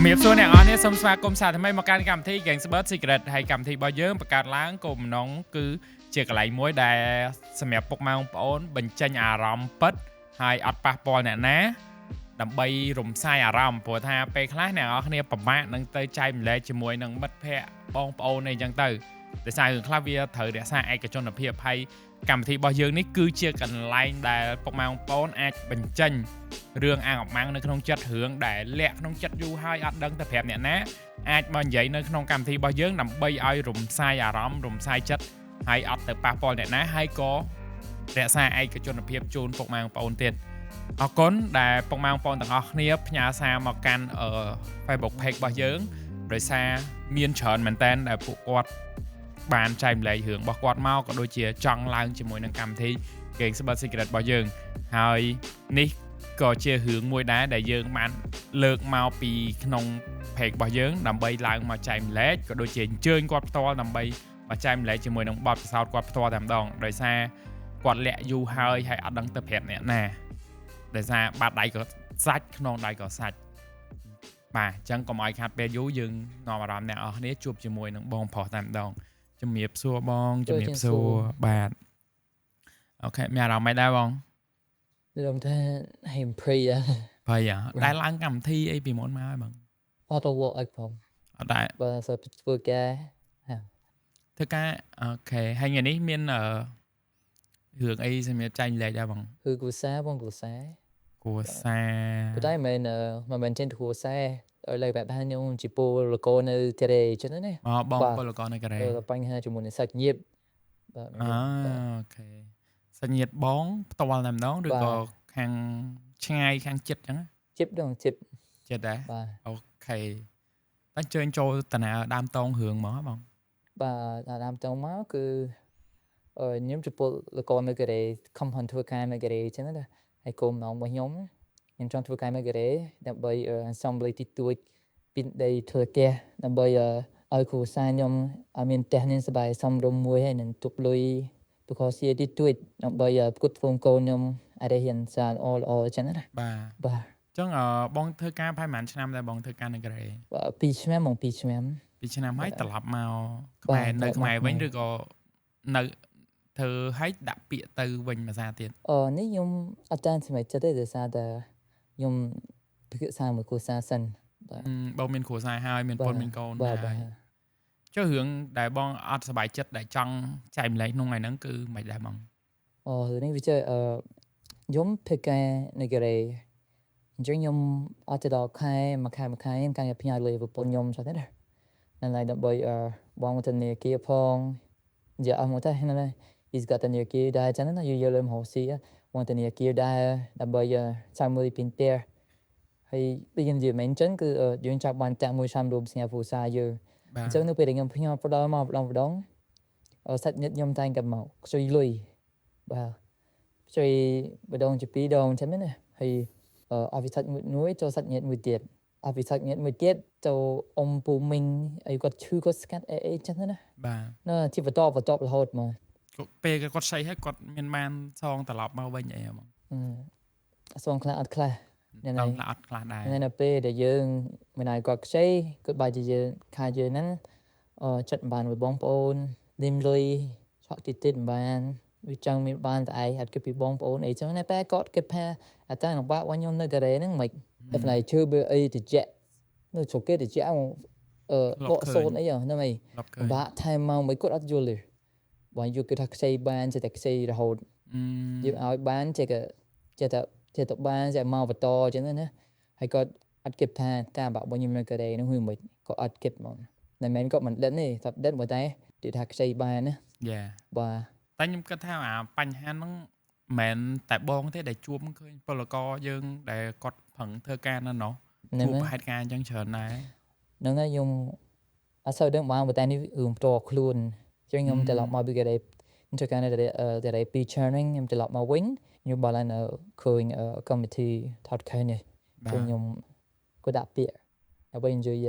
ជំរាបសួរអ្នកនរនេះសូមស្វាគមន៍សាថ្មីមកកាន់កម្មវិធី Gangster Secret ហើយកម្មវិធីរបស់យើងបង្កើតឡើងគោលបំណងគឺជាកន្លែងមួយដែលសម្រាប់ពុកម៉ែបងប្អូនបញ្ចេញអារម្មណ៍ពិតហើយអត់ប៉ះពាល់អ្នកណាដើម្បីរំសាយអារម្មណ៍ព្រោះថាពេលខ្លះអ្នកនរគ្នាពិបាកនឹងទៅចែកម្លែកជាមួយនឹងមិត្តភ័ក្តិបងប្អូនអីចឹងទៅដោយសាររឿងខ្លះវាត្រូវរក្សាឯកជនភាពហើយកម្មវិធីរបស់យើងនេះគឺជាកន្លែងដែលពុកម៉ែបងប្អូនអាចបញ្ចេញរឿងអាងអំាំងនៅក្នុងចិត្តរឿងដែលលាក់ក្នុងចិត្តយូរហើយអត់ដឹងទៅប្រាប់អ្នកណាអាចមកនិយាយនៅក្នុងកម្មវិធីរបស់យើងដើម្បីឲ្យរំសាយអារម្មណ៍រំសាយចិត្តហើយអត់ទៅប៉ះពាល់អ្នកណាហើយក៏រក្សាឯកជនភាពជូនពុកម៉ែបងប្អូនទៀតអរគុណដែលពុកម៉ែបងប្អូនទាំងអស់គ្នាផ្ញើសារមកកាន់Facebook Page របស់យើងដោយសារមានច្រើនមែនតើដែលពួកគាត់បានចែកម្លែករឿងរបស់គាត់មកក៏ដូចជាចង់ឡើងជាមួយនឹងកម្មវិធី Gangster Secret របស់យើងហើយនេះក៏ជារឿងមួយដែរដែលយើងបានលើកមកពីក្នុង page របស់យើងដើម្បីឡើងមកចែកម្លែកក៏ដូចជាអញ្ជើញគាត់ផ្ទាល់ដើម្បីមកចែកម្លែកជាមួយនឹងបទពិសោធន៍គាត់ផ្ទាល់តែម្ដងដោយសារគាត់លាក់យូរហើយអត់ដឹងទៅប្រាប់អ្នកណាដោយសារបាត់ដៃក៏សាច់ក្នុងដៃក៏សាច់បាទអញ្ចឹងកុំឲ្យខាត់ពេលយូរយើងនាំអារម្មណ៍អ្នកនរគ្នាជួបជាមួយនឹងបងប្រុសតែម្ដងជំរាបសួរបងជំរាបសួរបាទអូខេមានអារម្មណ៍មិនដែរបងរំថាហេមព្រីដែរឡើងកម្មវិធីអីពីមុនមកហើយបងអត់ទៅ work អីផងអត់ដែរបើសិនធ្វើការធ្វើការអូខេហើយថ្ងៃនេះមានរឿងអីសម្រាប់ចែកលេខដែរបងគឺគូសាបងគូសាប៉ុន្តែមិនមែនចេញទៅគូសាឲ្យលើបែបថាខ្ញុំជាពលករនៅកូរ៉េអញ្ចឹងណាបងពលករនៅកូរ៉េបញ្ហាជាមួយនឹងសាច់ញាតិបាទអូខេសាច់ញាតិបងផ្ទាល់តែម្ដងឬក៏ខាងឆ្ងាយខាងចិត្តអញ្ចឹងចិត្តដែរអូខេតែជើញចូលតាណាដើមតងរឿងមកបងបាទដើមតងមកគឺខ្ញុំជាពលករនៅកូរ៉េខំហ៊ុនធ្វើការនៅកូរ៉េអញ្ចឹងណាហើយគោលបំណងរបស់ខ្ញុំចង់ធ្វើការនៅកូរ៉េដើម្បីassembly ទីទួចពីដីធ្វើផ្ទះដើម្បីឲ្យគ្រួសារខ្ញុំឲ្យមានផ្ទះនេះសប្បាយសមរម្យមួយហើយនឹងទុកលុយទូខសៀទីទួចដើម្បីផ្គត់ផ្គង់កូនខ្ញុំឲ្យរៀនសារអអញ្ចឹងណាបាទអញ្ចឹងបងធ្វើការប្រហែលប៉ុន្មានឆ្នាំដែរបងធ្វើការនៅកូរ៉េបាទ2ឆ្នាំ2ឆ្នាំហើយត្រឡប់មកខ្មែរនៅខ្មែរវិញឬក៏នៅធ្វើឲ្យដាក់ពាក្យទៅវិញភាសាទៀតនេះខ្ញុំអត់តាមសម័យចិត្តទេដោយសារតែខ្ញុំពិភាក្សាមួយគ្រួសារសិនបាទបងមានគ្រួសារហើយមានពលមានកូនហើយចុះរឿងដែលបងអត់សប្បាយចិត្តដែលចង់ចែកម្លែកក្នុងថ្ងៃហ្នឹងគឺមិនដែរបងរឿងនេះវាជាខ្ញុំធ្វើការនៅកូរ៉េអញ្ចឹងខ្ញុំអត់ទៅដល់ខែមួយខែខ្ញុំកាន់តែផ្ញើលុយប្រពន្ធខ្ញុំចុះទេណាนั่นแหละដើម្បីបងទៅនាគារផងនិយាយអស់មកទៅហ្នឹងហើយ he's got ទៅនាគារដែរចឹងណាយកលុយមកស៊ីបងទៅនាគារដែរដើម្បីចាំមើលពីផ្ទះហើយដូចខ្ញុំនិយាយមែនចឹងគឺយើងចាប់បានតាក់មួយឆ្នាំរួមស្ញាពូសាយើងអញ្ចឹងនៅពេលដែលខ្ញុំផ្ញើផ្ដល់មកម្ដងសាច់ញាតិខ្ញុំតែងតែមកជួយលុយបាទជួយម្ដងជាពីរដងចឹងណាហើយអភិសាច់មួយចូលសាច់ញាតិមួយទៀតអភិសាច់ញាតិមួយទៀតចូលអ៊ំពូមីងអីគាត់ឈឺគាត់ស្កាត់អីចឹងណាបាទជាបន្តរហូតមកពេលគាត់ស្អីហើយគាត់មានបានសងត្រឡប់មកវិញអីហ្មងសងខ្លះអត់ខ្លះអត់ខ្លះដែរនៅពេលដែលយើងមិនឲ្យគាត់ខ្ចីគាត់បាយជាយើងខាយើងហ្នឹងចិត្តមិនបានvớiបងប្អូនលឹមលុយឆក់តិចមិនបានវាចង់មានបានតែឯងអត់គិតពីបងប្អូនអីចឹងណាតែគាត់គិតថាអតាំងបាក់របស់ខ្ញុំនៅកូរ៉េហ្នឹងមិនតែផ្នែកជឿបើអីតិចនៅជោគគេតិចបកសូនអីហ្នឹងអីបាក់ថែមមកមិនគាត់អត់យល់ទេបងយល់គឺថាខ្ចីបានចេះតែខ្ចីរហូតយើងឲ្យបានចេះតែបានចេះមកបន្តអញ្ចឹងណាហើយគាត់អត់គិតថាការបាក់របស់ខ្ញុំនៅកូរ៉េហ្នឹងគឺមិនគាត់អត់គិតហ្មងតែមិនគាត់មិនដឹងទេតែដឹងបើតែនិយាយថាខ្ចីបានណាបាទតែខ្ញុំគិតថាបញ្ហាហ្នឹងមិនមែនតែបងទេដែលជួបឃើញពលករយើងដែលគាត់ប្រឹងធ្វើការនៅនោះជួបហេតុការណ៍អញ្ចឹងច្រើនដែរហ្នឹងហើយខ្ញុំអត់សូវដឹងបងតែនេះរឿងផ្ទាល់ខ្លួនចឹងខ្ញុំត្រឡប់មកពីកូរ៉េធ្វើការនៅកូរ៉េពីរឆ្នាំខ្ញុំត្រឡប់មកវិញខ្ញុំបានឡើងឃើញកម្មវិធីថតខែនេះខ្ញុំក៏ដាក់ពាក្យដើម្បីនិយាយ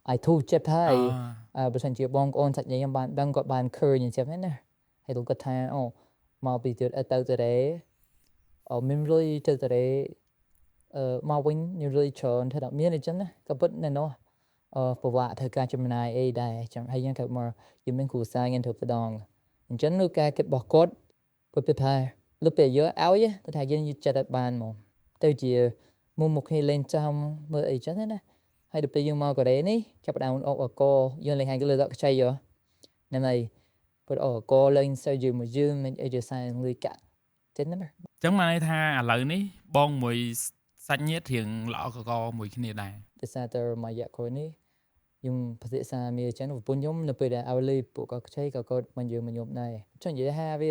ឲ្យធូរចិត្តហើយបើសិនជាបងប្អូនសាច់ញាតិខ្ញុំបានដឹងគាត់បានឃើញអញ្ចឹងណាហើយគាត់ថាមកពីទៅកូរ៉េមានលុយទៅកូរ៉េ មកវិញយើងលុយច្រើនធ្វើដល់មានអញ្ចឹងណាក៏ពិតនៅនោះប្រវត្តិធ្វើការចំណាយអីដែរចឹងហើយយើងក៏មកយើងមានគ្រូសាស្ត្រយើងធ្វើម្ដងអញ្ចឹងនៅការគិតរបស់គាត់គាត់ថាលើពេលយកឲ្យទៅថាយើងចិត្តឲ្យបានមកទៅជាមុខគ្នាលេងចាំមើលអីចឹងណាហើយដល់ពេលយើងមកកូរ៉េនេះចាប់ផ្ដើមអកកយើងលេងហើយលើដល់ខ្ចីយកហ្នឹងហើយគាត់អកលេងសូវយើងមិនអីជាសាយលុយកាក់ចឹងណា អញ្ចឹងមកន័យថាឥឡូវនេះបងមួយសាច់ញាតិរៀងល្អកមួយគ្នាដែរ ដោយសារតែរយៈក្រោយនេះខ្ញុំប្រសិទ្ធសាមានចឹងប្រពន្ធខ្ញុំនៅពេលដែលឲ្យលុយពួកគាត់ខ្ចីក៏គាត់មិនយើងមិនខ្ញុំដែរចង់និយាយថាវា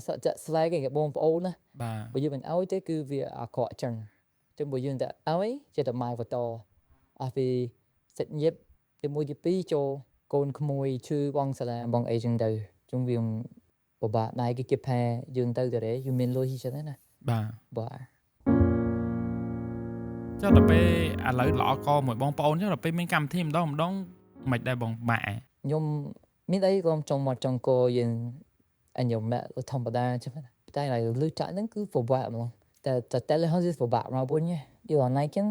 សក់ចាក់ស្លែកឯងបងប្អូនណា បាទ បើយើងមិនឲ្យទេគឺវាអាក្រក់ចឹងចឹងបើយើងតែឲ្យចេះតែមកបន្តអស់ពីសិទ្ធញាប់ទី1ទី2ចូលកូនក្មួយឈឺបងសាលាបងអីចឹងទៅចឹងវាពិបាកដែរគេគិតថាយើងទៅតែយើងមានលុយចឹងណា បាទ បាទ ចុះដល់ពេលឥឡូវល្អកមួយបងប្អូនចុះដល់ពេលមានកម្មវិធីម្ដងមិនដែរបងបាក់ ខ្ញុំមានអីក៏ចង់មកចង់កយើងអញខ្ញុំធម្មតាចឹងណាតែឡើយលឺចាក់ហ្នឹងគឺពិបាកហ្មងតែលហើយពិបាកមកវិញយូរអនឡាញចឹង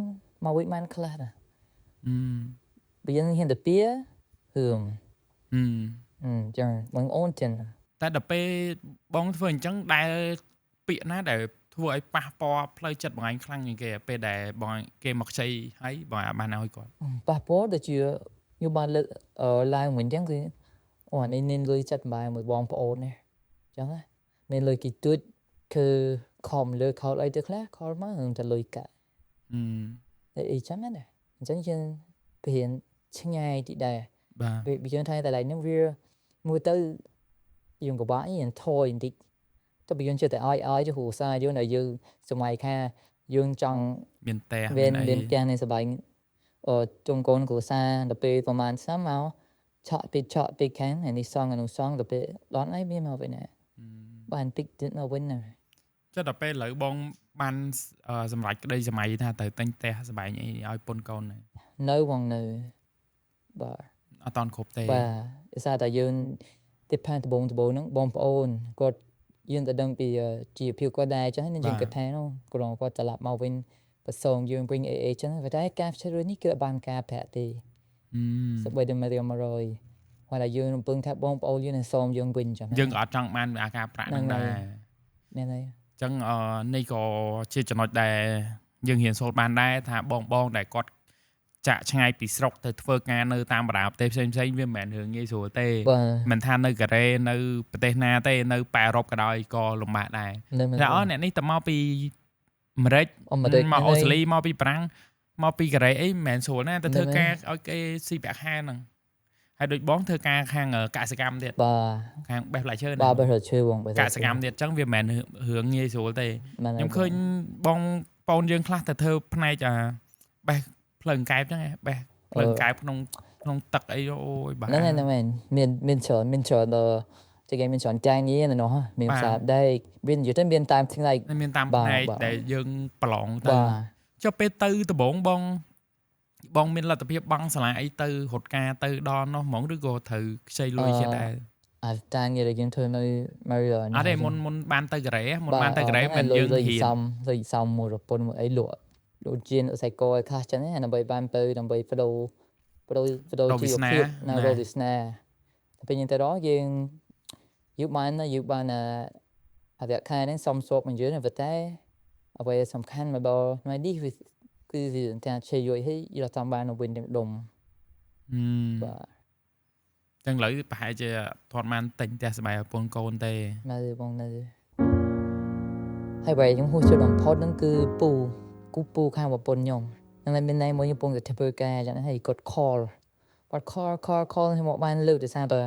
មកវិញបានខ្លះណាបើយើងហ៊ានទៅពីហឺចឹងបងអូនចឹង តែដល់ពេលបងធ្វើអញ្ចឹងដែលពាក្យណាដែលធ្វើឲ្យប៉ះពាល់ផ្លូវចិត្តបងឯងខ្លាំងជាងគេពេលដែលបងគេមកខ្ចីហើយបងអាចបានឲ្យគាត់ ប៉ះពាល់ដូចជាខ្ញុំបានលើកឡើងវិញចឹងគឺអូអានេះមានលុយចិត្តបាយមួយបងប្អូននេះចឹងណាមានលុយគីទួចគឺខំលើខោអីទៅខ្លះខលមកនឹងតែលុយកាក់អីចឹងណាអញ្ចឹងយើងព្រៀនឆ្ងាយទីដែរបាទវាយើងថាតែឡៃហ្នឹងវាមួយទៅយើងក៏បាក់យើងថយបន្តិចតែបើយើងចេះតែឲ្យទៅគ្រូសាយើងដែលយើងសម័យខាយើងចង់មានតែមានផ្ទះនេះសបាយជុំកូនគ្រួសារដល់ពេលប្រហែលឆ្នាំមកឆក់ពីខាងនេះសងនោះសងដល់ពេលដល់ឯងមានមកវិញណាបានតិចទៀតមកវិញណាចុះដល់ពេលឥឡូវបងបានសម្រេចក្តីសម័យថាទៅទិញផ្ទះសបាយអីឲ្យពុនកូននៅបងនៅបាទអត់តន់គ្រប់ទេបាទដោយសារតែយើងទីផានដបងហ្នឹងបងប្អូនគាត់យើងទៅដឹងពីជីវភាពគាត់ដែរចឹងយើងគិតថានោះគាត់ត្រឡប់មកវិញប្រសងយើងវិញអីចឹងតែការផ្សេងនេះគឺបានការប្រាក់ទេសម្បីតែ100ហើយតែយើងពឹងថាបងប្អូនយើងនឹងសមយើងវិញចឹងយើងក៏អត់ចង់បានអាការប្រាក់ហ្នឹងដែរហ្នឹងហើយអញ្ចឹងនេះក៏ជាចំណុចដែលយើងរៀនសូត្របានដែរថាបងដែលគាត់ចាក់ឆ្ងាយពីស្រុកទៅធ្វើការនៅតាមបណ្ដាប្រទេសផ្សេងវាមិនមែនរឿងងាយស្រួលទេមិនថានៅកូរ៉េនៅប្រទេសណាទេនៅប៉ែអឺរ៉ុបក៏ដោយក៏លំបាកដែរតែអ្នកនេះតមកពីអាមេរិកមកអូស្ត្រាលីមកពីប្រាំងមកពីកូរ៉េអីមិនមែនស្រួលណាទៅធ្វើការឲ្យគេស៊ីប្រាក់ខែហ្នឹងហើយដូចបងធ្វើការខាងកសិកម្មទៀតបាទខាងបេះផ្លែឈើបាទបេះផ្លែឈើបងកសិកម្មទៀតអញ្ចឹងវាមិនមែនរឿងងាយស្រួលទេខ្ញុំឃើញបងប្អូនយើងខ្លះទៅធ្វើផ្នែកបេះភ្លើងកែបអញ្ចឹងបេះភ្លើងកែបក្នុងទឹកអីអូយបាទហ្នឹងមែនមានច្រើនដល់តែគេមានច្រើនចាញ់នេះនៅនោះមានផ្សារដែរមាននិយាយទៅមានតាមផ្នែកមានតាមផ្នែកដែលយើងប្រឡងទៅចុះពេលទៅដំបងបងមានលទ្ធភាពបង់សាលាអីទៅរត់ការទៅដល់នោះហ្មងឬក៏ត្រូវខ្ចីលុយជាដែរតាំងយើងយើងធ្វើនៅអត់ទេមុនបានទៅកូរ៉េមិនយើងរៀនសំមួយប្រពន្ធមួយអីលក់ជាសៃកលខ្លះចឹងណាដើម្បីបានទៅដើម្បីបដូរជីវភាពនៅរកវាសនាពេលយើងទៅដល់យើងបានអរិយខាហ្នឹងសំសួរមិនយល់តែអ្វីសំខាន់មកដល់ថ្ងៃនេះគឺវាតែជ័យយយឲ្យយកតាមបានវិញទាំងដុំបាទចឹងឥឡូវប្រហែលជាធាត់បានទិញផ្ទះសបាយឲ្យពូនកូនទេនៅបងនៅហើយបើខ្ញុំហួសចូលបំផុតហ្នឹងគឺពូខាងប្រពន្ធខ្ញុំហ្នឹងតែមានន័យមួយខ្ញុំពងទៅធ្វើការចឹងហើយគាត់ call ខ្ញុំមកបានលើកទៅសារទៅ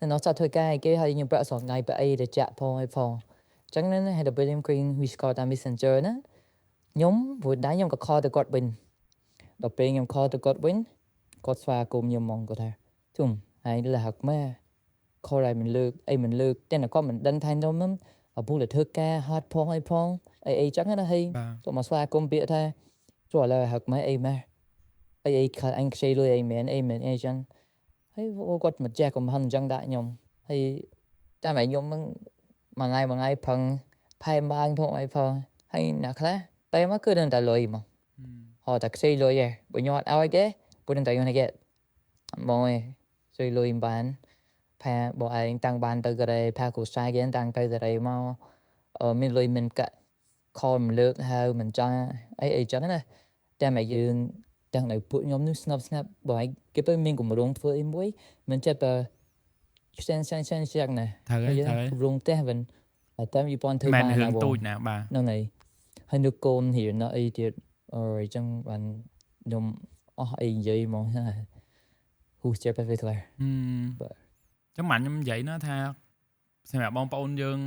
នៅសតធ្វើការគេហើយខ្ញុំប្រាក់សងថ្ងៃប្រអីទៅចាក់ផងឲ្យផងចឹងហ្នឹងហើយដល់ពេលខ្ញុំឃើញ wish call តាម Messenger ណាខ្ញុំព្រោះដែរខ្ញុំក៏ call ទៅគាត់វិញដល់ពេលខ្ញុំ call ទៅគាត់វិញគាត់ស្វាគមន៍ខ្ញុំហ្មងគាត់ថាជុំហើយលះហឹកម៉ែ call ឲ្យមិនលើកតែគាត់មិនដឹងថាខ្ញុំឪពុកទៅធ្វើការហត់ផងអីចឹងណាហើយគាត់មកស្វាគមន៍ពាក្យថាជួឥឡូវហឹកម៉ែអីម៉ែអីអញខ្ចីលុយអីមែនអីចឹងហើយគាត់មិនចេះកំហិនអញ្ចឹងដាក់ខ្ញុំហើយតាមឲ្យខ្ញុំហ្នឹងមួយថ្ងៃផឹងផែមបាងផងអីផងហើយអ្នកខ្លះតែមកគឺដឹងតែលុយមក họ ta xây lôi vậy bởi nhau áo cái bữa nay tay cái mọi xây lôi bán pha bỏ anh tăng bán tới cái đây pha của sai cái tăng tới cái đây mau mình lôi mình cả call mình lướt hay mình cho ấy cho nó này cha mẹ dương đang này bụi nhóm nước snap bởi cái bên mình cũng rung phơi muối mình chấp sen này Thời rung té mình tại tam y pon thứ màn ba nào hướng bộ tôi nè bà. nó này hai đứa con thì nó ấy thì rồi trong bạn nhóm ấy vậy mà who's your perfect liar ចាំមិនខ្ញុំនិយាយណាថាសម្រាប់បងប្អូនយើង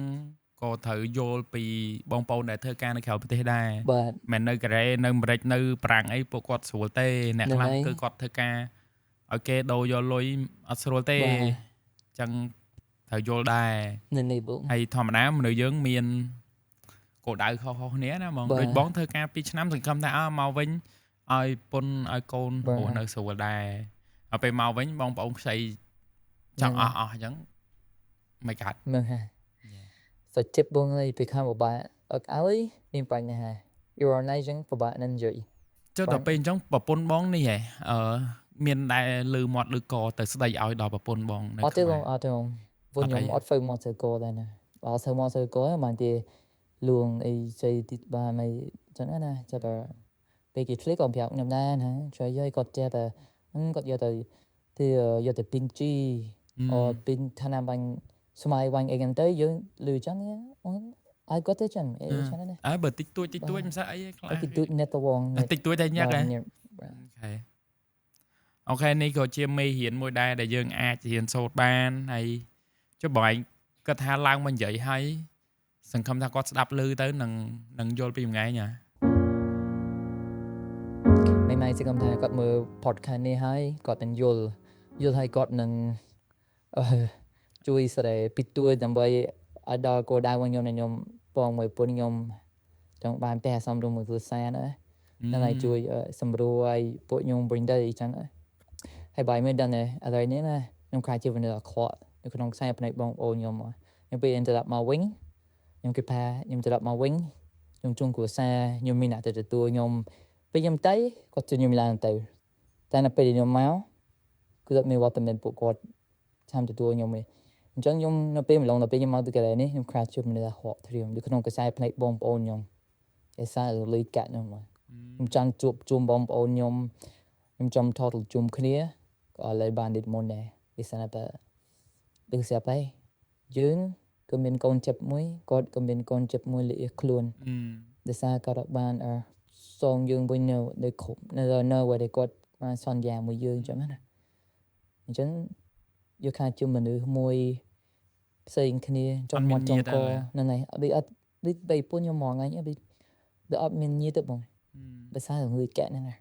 ក៏ត្រូវយល់ពីបងប្អូនដែលធ្វើការនៅក្រៅប្រទេសដែរ បាទ មិននៅកូរ៉េនៅអាមេរិកនៅប្រាំងអីពួកគាត់ស្រួលទេអ្នកខ្លះគឺគាត់ធ្វើការឲ្យគេដូរយកលុយអត់ស្រួលទេអញ្ចឹងត្រូវយល់ដែរ នេះបង ហើយធម្មតាមនុស្សយើងមានគោលដៅខុសៗគ្នាណាបងដូចបងធ្វើការ2ឆ្នាំសង្ឃឹមថាមកវិញឲ្យពុនឲ្យកូនរស់នៅស្រួលដែរដល់ពេលមកវិញបងប្អូនខ្ចីចង់អស់អញ្ចឹងមិនកាត់ មើលហាសុជិបបងនេះពីខាងបបាអត់ឲ្យមានបញ្ហា you are nice ចឹងបបានឹងនិយាយ ចុះដល់ពេលអញ្ចឹងប្រពន្ធបងនេះហ៎មានដែលលឺមាត់លឺកទៅស្ដីឲ្យដល់ប្រពន្ធបងនៅ អត់ទេបងអត់ទេបងពួកខ្ញុំអត់ធ្វើមកទៅកោដែរណាបើធ្វើមកទៅកោមិនទេលួងអីជ័យទីបាមិនចឹងណាចាប់តែពេលគេធ្លាក់ក៏ប្រាប់ខ្ញុំដែរណាជួយឲ្យគាត់ចេះតែគាត់យកទៅទីយកទៅពីងជីអូពីងឋានៈបាញ់ស្មៃបាញ់អីហ្នឹងទៅយើងលឺចឹងឲ្យគាត់ទៅចឹងអីចឹងណា អើបើតិចតួចមិនសើអីខ្លះ តិចតួចnet ទៅបង តិចតួចតែញ៉ាក់ហ៎អូខេនេះក៏ជាមេរៀនមួយដែរដែលយើងអាចរៀនសូត្របានហើយចុះបងឯងគាត់ថាឡើងមកនិយាយហើយសង្ឃឹមថាគាត់ស្ដាប់ឮទៅនឹងយល់ពីថ្ងៃណា មិនសង្ឃឹមថាគាត់មើល podcast នេះហើយគាត់នឹងយល់ហើយគាត់នឹងជួយស្ដីពីទួយដើម្បីឲ្យដល់គោលដៅរបស់ខ្ញុំနဲ့ខ្ញុំបងមួយពុនខ្ញុំចង់បានតែសំរុំមួយគ្រួសារណានឹងឲ្យជួយសម្រួលឲ្យពួកខ្ញុំវិញទៅអញ្ចឹងហើយបាយមិនដឹងទេឥឡូវនេះណាខ្ញុំខ្លាចជាមនុស្សអាក្រក់នៅក្នុងខ្សែភ្នែកបងប្អូនខ្ញុំពេលត្រឡប់មកវិញខ្ញុំគិតថាខ្ញុំត្រឡប់មកវិញខ្ញុំជួងគ្រួសារខ្ញុំមានអ្នកទៅទទួលខ្ញុំពេលខ្ញុំទៅគាត់ជួយខ្ញុំឡើងទៅតែនៅពេលខ្ញុំមកគឺគាត់មានវត្តមានពួកគាត់ចាំទទួលខ្ញុំឯងអញ្ចឹងខ្ញុំនៅពេលម្លងដល់ពេលខ្ញុំមកទៅកន្លែងនេះខ្ញុំខ្លាចជួបមនុស្សអាក្រក់ធៀមនៅក្នុងខ្សែភ្នែកបងប្អូនខ្ញុំឯសារលុយកាក់ខ្ញុំខ្ញុំចង់ជួបជុំបងប្អូនខ្ញុំចង់ថតជុំគ្នាក៏លើបានឌីតមុនដែរពីស្នាប់ដូចស្រាប់ហើយយើងក៏មានកូនចិត្តមួយគាត់ក៏មានកូនចិត្តមួយលាខ្លួនដោយសារគាត់បានសងយើងវិញនៅគ្រប់នៅដែលគាត់បានសន្យាមួយយើងអញ្ចឹងណាអញ្ចឹងយកខាជុំមនុស្សមួយផ្សេងគ្នាចំមាត់ចំកនៅនេះអត់ដូចបីពុនខ្ញុំមកថ្ងៃដូចអត់មានញាតិទេបងដោយសាររឿងលុយកាក់ហ្នឹងណា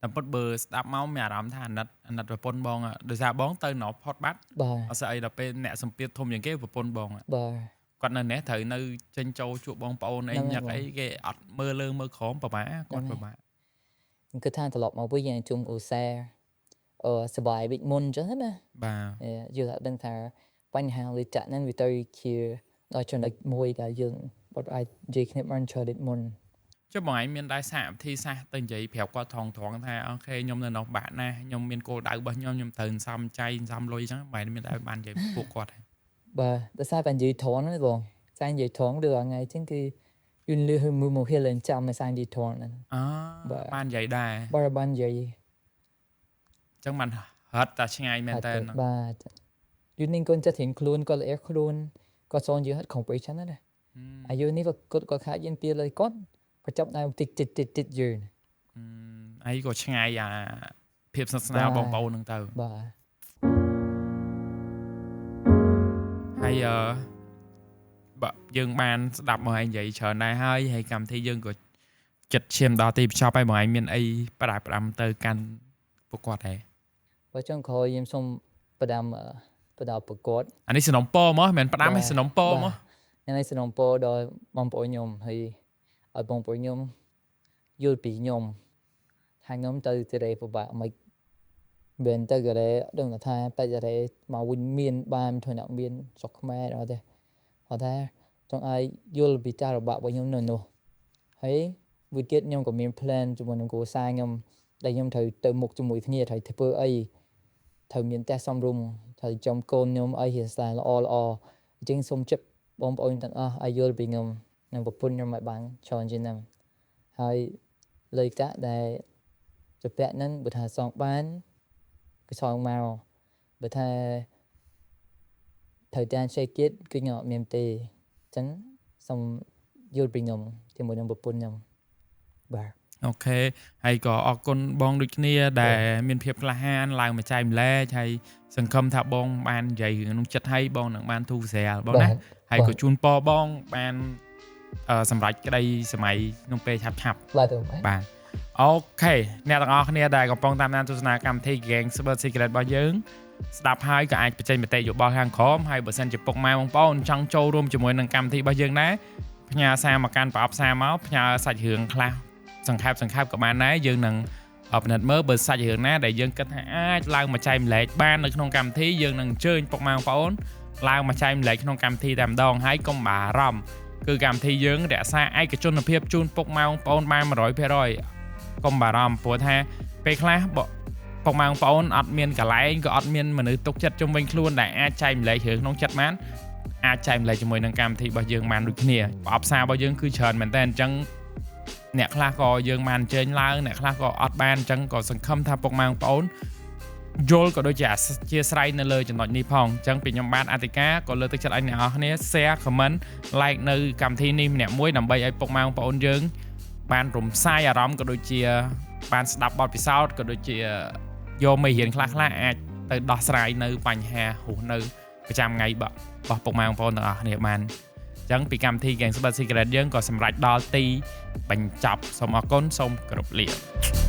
តែពិតបើស្ដាប់មកមានអារម្មណ៍ថាអាណិតប្រពន្ធបងដោយសារបងទៅណោផតបាត់អត់ស្អីដល់ពេលអ្នកសម្ពាធធំជាងគេប្រពន្ធបងគាត់នៅនេះត្រូវនៅចេញចូលជួបបងប្អូនអីញ៉ាក់អីគេអត់មើលលើមើលក្រោមប្រហែលគាត់ប្រហែលគឺថាត្រឡប់មកវិញយ៉ាងជុំឧស្សាហ៍សបាយវិមុនអញ្ចឹងណាបាទយល់ថាដឹងថាបញ្ហាលុយកាក់ហ្នឹងវាទៅជាដល់ចំណុចមួយដែលយើងបាត់អាចនិយាយគ្នាបានច្រើនមុនចុះបងឯងមានដែរសារវិធីសាស្ត្រទៅនិយាយប្រាប់គាត់ថងថាអូខេខ្ញុំនៅនោះបាក់ណាខ្ញុំមានគោលដៅរបស់ខ្ញុំត្រូវសំចៃសំលុយអញ្ចឹងបែរមានដែរបាននិយាយពួកគាត់បាទដោយសារបាននិយាយថងហ្នឹងបងសារនិយាយថងដូចថ្ងៃចឹងគឺយូនលឺមួយមកហៀលចាំមិនសារនិយាយថងហ្នឹងបាននិយាយដែរបាននិយាយអញ្ចឹងបានហត់តែឆ្ងាយមែនតើបាទយូននេះកូនចិត្តរៀងខ្លួនក៏ល្អខ្លួនក៏សងយើងហត់ของពេលចឹងណាអាយុនេះគាត់ក៏ខាតយើងពីលើគាត់ប្រចាប់ដើមតិចយើងអីក៏ឆ្ងាយអាភាពស្និទ្ធស្នាលបងប្អូនហ្នឹងទៅបាទហើយបើយើងបានស្ដាប់មកឯងនិយាយច្រើនដែរហើយកម្មវិធីយើងក៏ចិត្តឈាមដល់ទីបញ្ចប់ហើយបងឯងមានអីផ្ដាំទៅកាន់ពួកគាត់ដែរបើចង់ក្រោយខ្ញុំសូមផ្ដាំដល់ប្រកួតអានេះសំណុំពរមកមិនផ្ដាំទេសំណុំពរមកនេះសំណុំពរដល់បងប្អូនខ្ញុំហើយឲ្យបងប្អូនខ្ញុំយល់ពីខ្ញុំថាខ្ញុំទៅរេពិបាកមិនមែនទៅរេដឹងថាតែរេមកវិញមានបានធ្វើអ្នកមានស្រុកខ្មែរអត់ទេគាត់ថាចង់ឲ្យយល់ពីការលំបាករបស់ខ្ញុំនៅនោះហើយ វិគិតខ្ញុំក៏មាន plan ជាមួយនឹងគ្រួសារខ្ញុំដែលខ្ញុំត្រូវទៅមុខជាមួយគ្នាត្រូវធ្វើអីត្រូវមានតែសំរុំត្រូវចំកូនខ្ញុំឲ្យរៀនស្ដាយល្អអញ្ចឹងសូមជិតបងប្អូនទាំងអស់ឲ្យយល់ពីខ្ញុំនិងប្រពន្ធខ្ញុំឲ្យបានច្រើនជាងហ្នឹងហើយលើកតាក់ដែលជាពាក់ហ្នឹងបើថាសងបានគឺសងមកបើថាត្រូវតែឆេគិតគឺខ្ញុំអត់មានទេអញ្ចឹងសូមយល់ពីខ្ញុំជាមួយនឹងប្រពន្ធខ្ញុំបាទអូខេហើយក៏អរគុណបងដូចគ្នាដែលមានភាពក្លាហានឡើងមកចែកម្លែកហើយសង្ឃឹមថាបងបាននិយាយក្នុងចិត្តឲ្យបងនឹងបានធូរស្រាលបងណាហើយក៏ជូនពរបងបានសម្រាប់ក្តីសម័យក្នុងពេលឆាប់បាទអូខេអ្នកទាំងអស់គ្នាដែលកំពុងតាមដានទស្សនាកម្មវិធី Gang Super Secret របស់យើងស្ដាប់ហើយក៏អាចបញ្ចេញមតិយោបល់ខាងក្រោមហើយបើសិនជាពុកម៉ែបងប្អូនចង់ចូលរួមជាមួយនឹងកម្មវិធីរបស់យើងដែរផ្ញើសារមកកាន់ប្រអប់សារមកផ្ញើសាច់រឿងខ្លះសង្ខេបក៏បានដែរយើងនឹងពិនិត្យមើលបើសាច់រឿងណាដែលយើងគិតថាអាចឡើងមកចែកម្លែកបាននៅក្នុងកម្មវិធីយើងនឹងអញ្ជើញពុកម៉ែបងប្អូនឡើងមកចែកម្លែកក្នុងកម្មវិធីតែម្ដងហើយកុំបារម្ភគឺកម្មវិធីយើងរក្សាឯកជនភាពជូនពុកម៉ែបងប្អូនបាន 100% កុំបារម្ភព្រោះថាពេលខ្លះពុកម៉ែបងប្អូនអត់មានកន្លែងក៏អត់មានមនុស្សទុកចិត្តជុំវិញខ្លួនដែលអាចចែកម្លែករឿងក្នុងចិត្តបានអាចចែកម្លែកជាមួយនឹងកម្មវិធីរបស់យើងបានដូចគ្នាប្រអប់សាររបស់យើងគឺច្រើនមែនតើអញ្ចឹងអ្នកខ្លះក៏យើងបានអញ្ជើញឡើងអ្នកខ្លះក៏អត់បានអញ្ចឹងក៏សង្ឃឹមថាពុកម៉ែបងប្អូនយល់ក៏ដូចជាអធិស្ឋាននៅលើចំណុចនេះផងអញ្ចឹងពីខ្ញុំបានអធិការក៏លើកទឹកចិត្តឲ្យអ្នកនរគ្នា share comment like នៅកម្មវិធីនេះម្នាក់មួយដើម្បីឲ្យពុកម៉ែបងប្អូនយើងបានរំសាយអារម្មណ៍ក៏ដូចជាបានស្ដាប់បទពិសោធន៍ក៏ដូចជាយកមេរៀនខ្លះអាចទៅដោះស្រាយនៅបញ្ហាហួសនៅប្រចាំថ្ងៃរបស់ពុកម៉ែបងប្អូនទាំងអស់គ្នាបានអញ្ចឹងពីកម្មវិធី Gang Super Secret យើងក៏សម្រេចដល់ទីបញ្ចប់សូមអរគុណសូមគោរពលា